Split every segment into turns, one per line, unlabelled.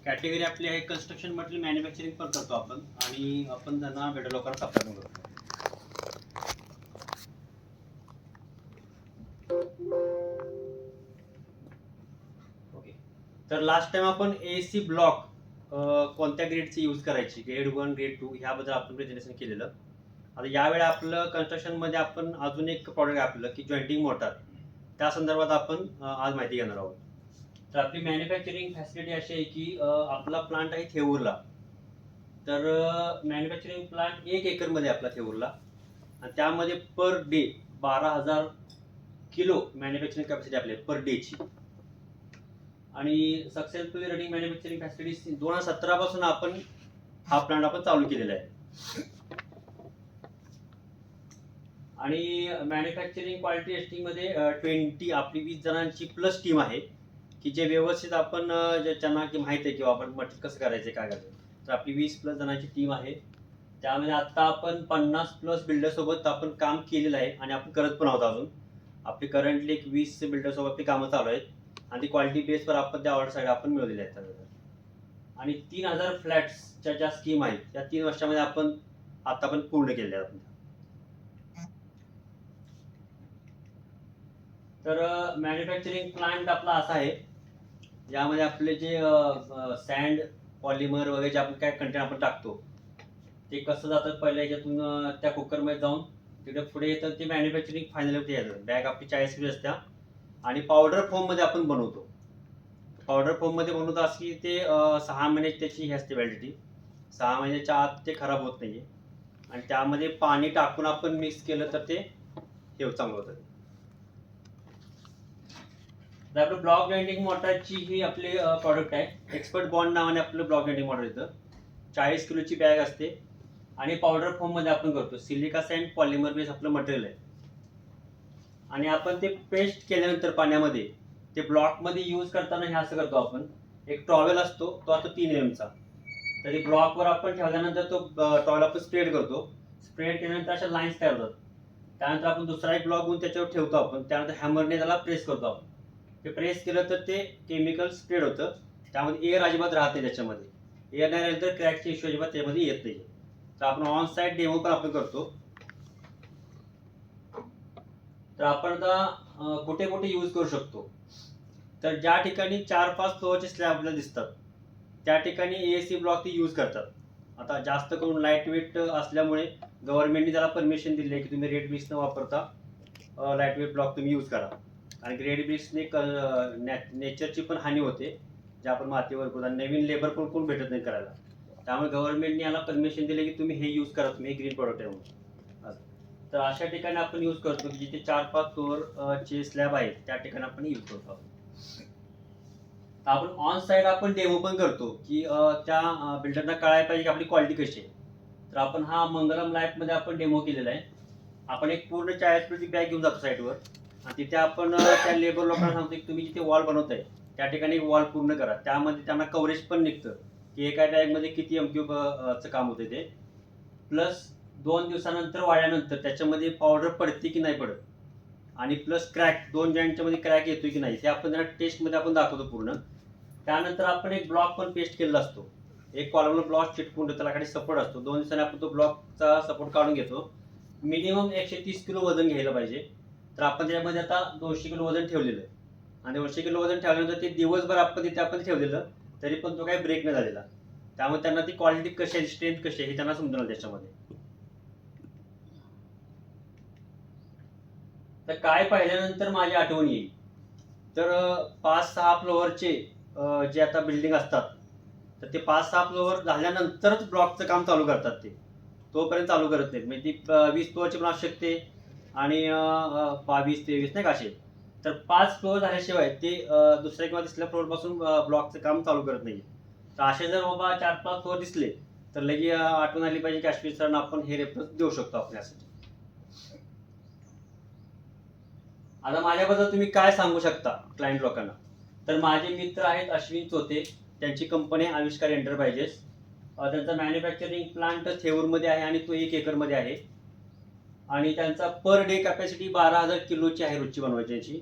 Category आपली आहे construction material manufacturing पण करतो आपण आणि आपण त्यांना वेटर लोकांना सप्लाय पण करतो. ओके, तर लास्ट टाइम आपण एसी ब्लॉक कोणत्या ग्रेडचे यूज करायची, ग्रेड 1 ग्रेड 2 ह्याबद्दल आपण प्रेझेंटेशन केलेलं. आता यावेळी आपलं कन्स्ट्रक्शनमध्ये आपण अजून एक प्रॉडक्ट आपलं की जॉईंटिंग मोटार, त्या संदर्भात आपण आज माहिती घेणार आहोत. तर आपली मॅन्युफॅक्चरिंग फॅसिलिटी अशी आहे की आपला प्लांट आहे थेऊरला. तर मॅन्युफॅक्चरिंग प्लांट 1 एकरमध्ये आपला थेऊरला आणि त्यामध्ये per day 12,000 kilo manufacturing capacity आपली पर डेची. आणि सक्सेसफुली रनिंग मॅन्युफॅक्चरिंग फॅसिलिटी 2017 पासून आपण हा प्लांट आपण चालू केलेला आहे. आणि मॅन्युफॅक्चरिंग क्वालिटी टेस्टिंग मध्ये 20 आपली 20 जणांची प्लस टीम आहे की जे व्यवस्थित आपण ज्यांना की माहिती आहे किंवा आपण मटेरियल कसं करायचं काय करायचं. तर आपली 20 प्लस जणांची टीम आहे. त्यामध्ये आता आपण 50 प्लस बिल्डर सोबत आपण काम केलेलं आहे आणि आपण करत पण आहोत. अजून आपली करंटली एक 20 बिल्डर सोबत आपली कामं चालू आहेत आणि ती क्वालिटी बेसवर आपण त्या ऑर्डर साईड आपण मिळवलेल्या आहेत. आणि 3000 फ्लॅट्सच्या ज्या स्कीम आहेत त्या 3 वर्षामध्ये आपण आता पण पूर्ण केलेल्या आहेत. तर मॅन्युफॅक्चरिंग प्लांट आपला असा आहे, यामध्ये आपले जे सँड पॉलिमर वगैरे जे आपण काय कंटेंट आपण टाकतो ते कसं जातं पहिल्या याच्यातून त्या कुकरमध्ये जाऊन तिकडे पुढे येतं ते मॅन्युफॅक्चरिंग फायनल येतं. बॅग आपली 40 किलो असत्या आणि पावडर फॉर्ममध्ये आपण बनवतो. पावडर फॉर्ममध्ये बनवतो अशी ते 6 महिने त्याची ही असते व्हॅलिडिटी. 6 महिन्याच्या आत ते खराब होत नाही आणि त्यामध्ये पाणी टाकून आपण मिक्स केलं तर ते हे चांगलं होतं. तर आपलं ब्लॉक जॉईंटिंग मोटरची ही आपली प्रॉडक्ट आहे. एक्सपर्ट बॉन्ड नावाने आपलं ब्लॉक जॉईंटिंग मोटर येतं. 40 किलोची बॅग असते आणि पावडर फॉर्ममध्ये आपण करतो. सिलिका सँड पॉलिमर बेस आपलं मटेरियल आहे आणि आपण ते पेस्ट केल्यानंतर पाण्यामध्ये ते ब्लॉकमध्ये यूज करताना हे असं करतो आपण. एक टॉवेल असतो, तो असतो 3 mm चा. तर ते ब्लॉकवर आपण ठेवल्यानंतर तो टॉवेल आपण स्प्रेड करतो. स्प्रेड केल्यानंतर अशा लाईन्स तयार होतात. त्यानंतर आपण दुसरा एक ब्लॉक घेऊन त्याच्यावर ठेवतो आपण. त्यानंतर हॅमरने त्याला प्रेस करतो आपण. ते प्रेस केलं तर ते केमिकल स्प्रेड होतं. त्यामध्ये एअर अजिबात राहत नाही. त्याच्यामध्ये एअर नाही राहिलं तर क्रॅकचे इश्यू अजिबात त्यामध्ये येत नाही. तर आपण ऑन साईट डेमो पण आपण करतो. तर आपण आता कुठे कुठे यूज करू शकतो, तर ज्या ठिकाणी 4-5 फ्लोअरचे स्लॅब आपल्याला दिसतात त्या ठिकाणी एएससी ब्लॉक ते यूज करतात. आता जास्त करून लाईट वेट असल्यामुळे गव्हर्नमेंटने त्याला परमिशन दिली आहे की तुम्ही रेड ब्रिक्स न वापरता लाईट वेट ब्लॉक तुम्ही यूज करा. आणि ग्रेड ब्रिक्सने नेचरची पण हानी होते, जे आपण मातीवर बोलतो. नवीन लेबर पण कोण भेटत नाही करायला. त्यामुळे गव्हर्नमेंटने याला परमिशन दिले की तुम्ही हे यूज करा, तुम्ही ग्रीन प्रोडक्ट आहे म्हणून. तर अशा ठिकाणी आपण यूज करतो की जिथे 4-5 फ्लोअर चे स्लॅब आहेत त्या ठिकाणी आपण यूज करतो. आपण ऑन साईड आपण डेमो पण करतो की त्या बिल्डरना कळायला पाहिजे की आपली क्वालिटी कशी आहे. तर आपण हा मंगलम लाईफ मध्ये आपण डेमो केलेला आहे. आपण एक पूर्ण 40 किलोची बॅग घेऊन जातो साईडवर आणि तिथे आपण त्या लेबर लोकांना सांगतो की तुम्ही जिथे वॉल बनवताय त्या ठिकाणी वॉल पूर्ण करा. त्यामध्ये त्यांना कव्हरेज पण निघतं की एका बॅगमध्ये किती एमक्यूबचं काम होते ते. प्लस 2 दिवसानंतर वाळल्यानंतर त्याच्यामध्ये पावडर पडते की नाही पडत आणि प्लस क्रॅक 2 जॉईंटच्या मध्ये क्रॅक येतोय की नाही हे आपण त्यांना टेस्टमध्ये आपण दाखवतो पूर्ण. त्यानंतर आपण एक ब्लॉक पण पेस्ट केलेला असतो. एक कॉलमला ब्लॉक चिटकून त्याला खाली सपोर्ट असतो. 2 दिवसांनी आपण तो ब्लॉकचा सपोर्ट काढून घेतो. मिनिमम 130 किलो वजन घ्यायला पाहिजे. तर आपण त्यामध्ये आता 200 किलो वजन ठेवलेलं आहे आणि 200 किलो वजन ठेवल्यानंतर ते दिवसभर आपण तिथे आपण ठेवलेलं तरी पण तो काही ब्रेक नाही झालेला. त्यामुळे त्यांना ती क्वालिटी कशी आहे, स्ट्रेंथ कशी आहे हे त्यांना समजलं त्याच्यामध्ये. तर काय पाहिल्यानंतर माझी आठवण येईल, तर 5-6 फ्लोअरचे जे आता बिल्डिंग असतात तर ते 5-6 फ्लोअर झाल्यानंतरच ब्लॉकचं काम चालू करतात. ते तोपर्यंत चालू करत नाहीत. म्हणजे ती 20 फ्लोअरची पण असू शकते आणि 22-23 नाही का असे. तर 5 फ्लोअर झाल्याशिवाय ते दुसऱ्या किंवा तिसऱ्या फ्लोअर पासून ब्लॉकचं काम चालू करत नाही. तर असे जर बाबा 4-5 फ्लोअर दिसले तर लगे आठवण आली पाहिजे की अश्विन सरांना आपण हे रेफरन्स देऊ शकतो आपल्यासाठी. आता माझ्याबद्दल तुम्ही काय सांगू शकता क्लायंट लोकांना, तर माझे मित्र आहेत अश्विन चोते. त्यांची कंपनी आविष्कार एंटरप्राइजेस. त्यांचा मॅन्युफॅक्चरिंग प्लांट थेऊरमध्ये आहे आणि तो 1 एकरमध्ये आहे आणि त्यांचा पर डे कॅपॅसिटी 12,000 किलोची आहे रोजची बनवायची.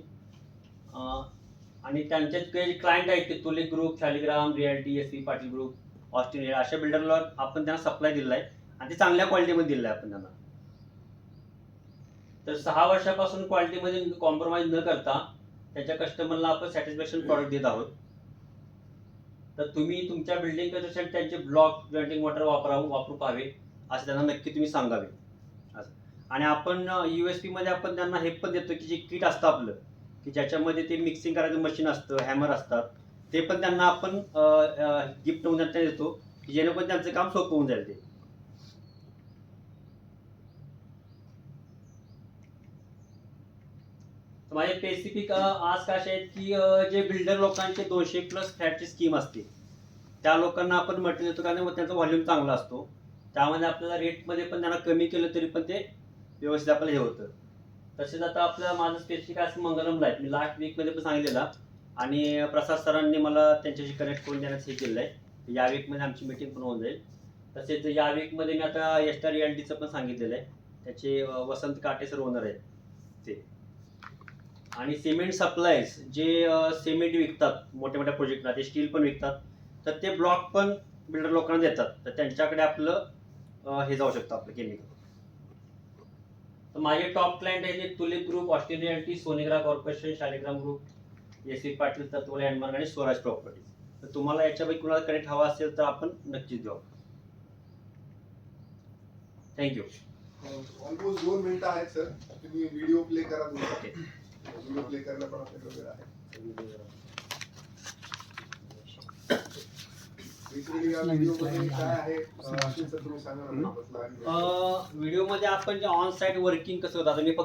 आणि त्यांचे काही क्लायंट आहेत ते Tulip group, Shaligram, reality, S P Patil group, Australia अशा बिल्डरला आपण त्यांना सप्लाय दिला आहे आणि ते चांगल्या क्वालिटीमध्ये दिलं आहे आपण त्यांना. तर 6 वर्षापासून क्वालिटीमध्ये कॉम्प्रोमाइज न करता त्याच्या कस्टमरला आपण सॅटिस्फॅक्शन प्रॉडक्ट देत आहोत. तर तुम्ही तुमच्या बिल्डिंग कन्स्ट्रक्शन त्यांचे ब्लॉक जॉइंटिंग मोटर वापरू पाहावे असं त्यांना नक्की तुम्ही सांगावे. आणि आपण USP मध्ये आपण त्यांना हे पण देतो की जे किट असतं आपलं की ज्याच्यामध्ये ते मिक्सिंग करायचं मशीन असतं, हॅमर असतात, ते पण त्यांना आपण गिफ्ट म्हणून त्यांना देतो की जेणेकरून त्यांचं काम सोपं होऊन जाईल. ते माझे स्पेसिफिक आज कसे आहेत की जे बिल्डर लोकांचे 200+ फ्लॅटची स्कीम असते त्या लोकांना आपण मटेरियल देतो कारण त्यांचा व्हॉल्यूम चांगला असतो. त्यामध्ये आपल्याला रेटमध्ये पण त्यांना कमी केलं तरी पण ते व्यवस्थित आपल्याला हे होतं. तसेच आता आपलं माझं स्पेसिफिक असं मंगलमला आहे, मी लास्ट वीकमध्ये पण सांगितलेला आणि प्रसाद सरांनी मला त्यांच्याशी कनेक्ट करून देण्याचं हे केलं आहे. या वीकमध्ये आमची मीटिंग पण होऊन जाईल. तसेच या वीकमध्ये मी आता एस्टा रियालिटीचं पण सांगितलेलं आहे, त्याचे वसंत काटे सर ओनर आहेत ते. आणि सिमेंट सप्लायज जे सिमेंट विकतात मोठ्या मोठ्या प्रोजेक्टला, ते स्टील पण विकतात, तर ते ब्लॉक पण बिल्डर लोकांना देतात. तर त्यांच्याकडे आपलं हे जाऊ शकतं आपलं केमिकल. तर माझे टॉप क्लायंट आहे ते Tulip group, Australia realty, Sonegra corporation, Shaligram group, S C. Patil, Tatva landmark आणि स्वराज प्रॉपर्टीज. तर तुम्हाला याच्यापैकी कुणाला कनेक्ट हवा असेल तर आपण नक्कीच देऊ. थँक्यू.
ऑलमोस्ट 2 मिनिटं आहेत सर. तुम्ही व्हिडिओ प्ले करा.
ओके.
व्हिडिओ प्ले करायला पण आपल्याकडे वेळ आहे. बेसिकली या व्हिडिओमध्ये काय आहे अश्विन सर तुम्ही सांगा ना.
व्हिडिओमध्ये आपण जे ऑन साईट वर्किंग कसं होतं, आता मी